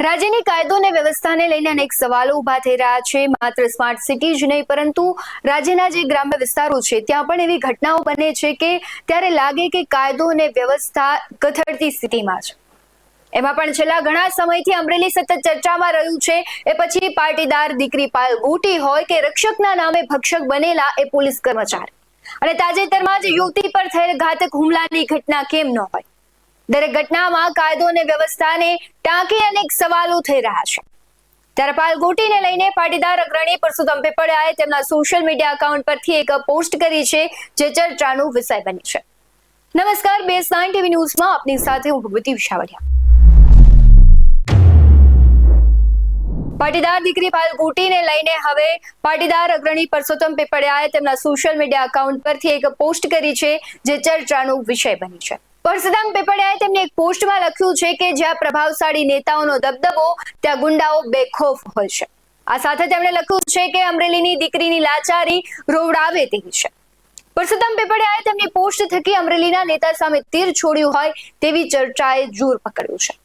રાજ્યની કાયદો અને વ્યવસ્થાને લઈને અનેક સવાલો ઉભા થઈ રહ્યા છે. માત્ર સ્માર્ટ સિટી જ નહીં, પરંતુ રાજ્યના જે ગ્રામ્ય વિસ્તારો છે ત્યાં પણ એવી ઘટનાઓ બને છે કે ત્યારે લાગે કે કાયદો અને વ્યવસ્થા કથળતી સ્થિતિમાં છે. એમાં પણ છેલ્લા ઘણા સમયથી અમરેલી સતત ચર્ચામાં રહ્યું છે. એ પછી પાટીદાર દીકરી પાયલ ગોટી હોય કે રક્ષકના નામે ભક્ષક બનેલા એ પોલીસ કર્મચારી, અને તાજેતરમાં જ યુવતી પર થયેલ ઘાતક હુમલાની ઘટના કેમ ન હોય. દરેક ઘટનામાં કાયદો અને વ્યવસ્થાને ટાંકી અનેક સવાલો થઈ રહ્યા છે. ત્યારે પાયલ ગોટીને લઈને પાટીદાર અગ્રણી પરસોત્તમ પીપળિયાએ તેમના સોશિયલ મીડિયા એકાઉન્ટ પરથી એક પોસ્ટ કરી છે, જે ચર્ચાનો વિષય બની છે. નમસ્કાર, BS9 TV ન્યૂઝમાં આપની સાથે હું ભગવતી વિશાવડિયા. પાટીદાર દીકરી પાયલ ગોટીને લઈને હવે પાટીદાર અગ્રણી પરસોત્તમ પીપળિયાએ તેમના સોશિયલ મીડિયા એકાઉન્ટ પરથી એક પોસ્ટ કરી છે, જે ચર્ચાનો વિષય બની છે. પરસોત્તમ પીપળિયાએ તેમની એક પોસ્ટમાં લખ્યું છે કે જ્યાં પ્રભાવશાળી નેતાઓનો દબદબો, ત્યાં ગુંડાઓ બેખૌફ હોય છે. આ સાથે તેમણે લખ્યું છે કે અમરેલીની દીકરીની લાચારી રોવડાવે તેવી છે. પરસોત્તમ પીપળિયાએ તેમની પોસ્ટ થકી અમરેલીના નેતા સામે તીર છોડ્યું હોય તેવી ચર્ચાએ જોર પકડ્યું છે.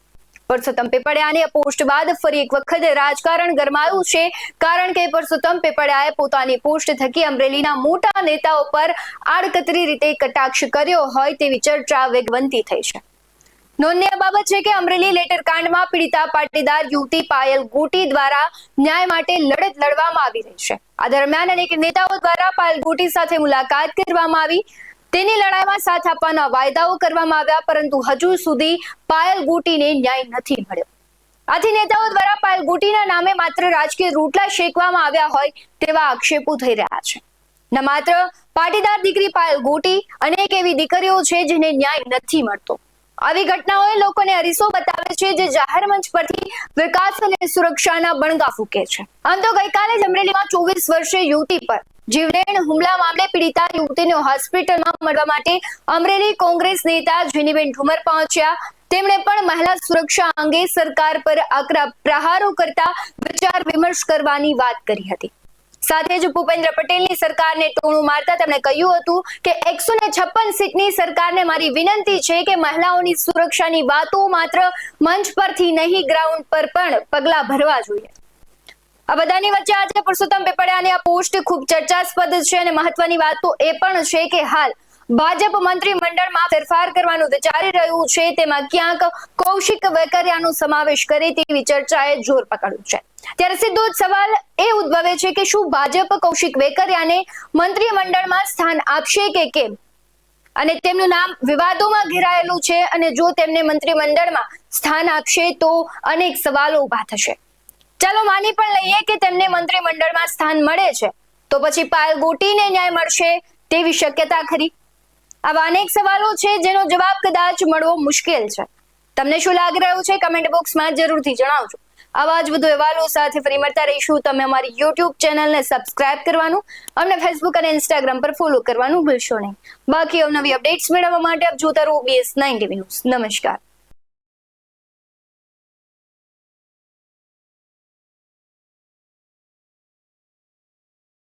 પરસોત્તમ પીપળિયાની આ પોસ્ટ બાદ ફરી એક વખત રાજકારણ ગરમાયું છે, કારણ કે પરસોત્તમ પીપળિયાએ પોતાની પોસ્ટ થકી અમરેલીના મોટા નેતાઓ પર આડકતરી રીતે કટાક્ષ કર્યો હોય તેવી ચર્ચા વેગવંતી થઈ છે. નોંધનીય બાબત છે કે અમરેલી લેટર કાંડમાં પીડિતા પાટીદાર યુવતી પાયલ ગોટી દ્વારા ન્યાય માટે લડત લડવામાં આવી રહી છે. આ દરમિયાન અનેક નેતાઓ દ્વારા પાયલ ગોટી સાથે મુલાકાત કરવામાં આવી, તેની લડાઈમાં સાથ આપવાના વાયદાઓ કરવામાં આવ્યા, પરંતુ હજુ સુધી પાયલ ગોટીને ન્યાય નથી મળ્યો. આથી નેતાઓ દ્વારા પાયલ ગોટીના નામે માત્ર રાજકીય રોટલા શેકવામાં આવ્યા હોય તેવા આક્ષેપો થઈ રહ્યા છે. ન માત્ર પાટીદાર દીકરી પાયલ ગોટી, અનેક એવી દીકરીઓ છે જેને ન્યાય નથી મળતો. આવી ઘટનાઓએ લોકોને અરીસો બતાવે છે, જે જાહેર મંચ પરથી વિકાસ અને સુરક્ષાના બણગા ફૂંકે છે. આમ તો ગઈકાલે જ અમરેલીમાં 24 વર્ષીય યુવતી પર જીવલેણ હુમલા મામલે પીડિતા યુવતીને હોસ્પિટલમાં મળવા માટે અમરેલી કોંગ્રેસ નેતા જેનીબેન ઠુમર પહોંચ્યા. તેમણે પણ મહિલા સુરક્ષા અંગે સરકાર પર આકરા પ્રહારો કરતા વિચાર વિમર્શ કરવાની વાત કરી હતી. સાથે જ ભૂપેન્દ્ર પટેલની સરકારને ટોણું મારતા તેમણે કહ્યું હતું કે 156 સીટની સરકારને મારી વિનંતી છે કે મહિલાઓની સુરક્ષાની વાતો માત્ર મંચ પરથી નહીં, ગ્રાઉન્ડ પર પણ પગલા ભરવા જોઈએ. આ બધાની વચ્ચે આજે પરસોત્તમ પીપળિયાની આ પોસ્ટ ખૂબ ચર્ચાસ્પદ છે, અને મહત્વની વાત તો એ પણ છે કે હાલ ભાજપ મંત્રીમંડળમાં ફેરફાર કરવાનું વિચારી રહ્યું છે. તેમાં ક્યાંક કૌશિક વેકરિયાનો સમાવેશ કરે તેવી ચર્ચાએ જોર પકડ્યું છે. ત્યારે સીધો જ સવાલ એ ઉદ્ભવે છે કે શું ભાજપ કૌશિક વેકરિયાને મંત્રીમંડળમાં સ્થાન આપશે કે કેમ? અને તેમનું નામ વિવાદોમાં ઘેરાયેલું છે, અને જો તેમને મંત્રીમંડળમાં સ્થાન આપશે તો અનેક સવાલો ઉભા થશે. ચાલો માની પણ લઈએ કે તેમને મંત્રીમંડળમાં સ્થાન મળે છે, તો પછી પાયલ ગોટીને ન્યાય મળશે તેવી શક્યતા ખરી? આવા અનેક સવાલો છે જેનો જવાબ કદાચ મળવો મુશ્કેલ છે. તમને શું લાગી રહ્યું છે? કમેન્ટ બોક્સમાં જરૂરથી જણાવજો. આવા જ વધુ અહેવાલો સાથે ફરી મળતા રહીશું. તમે અમારી YouTube ચેનલને સબસ્ક્રાઇબ કરવાનું, અમને Facebook અને Instagram પર ફોલો કરવાનું ભૂલશો નહીં. બાકી અવનવી અપડેટ્સ મેળવવા માટે આપ જોતા રહો BS9 TV ન્યૂઝ. નમસ્કાર.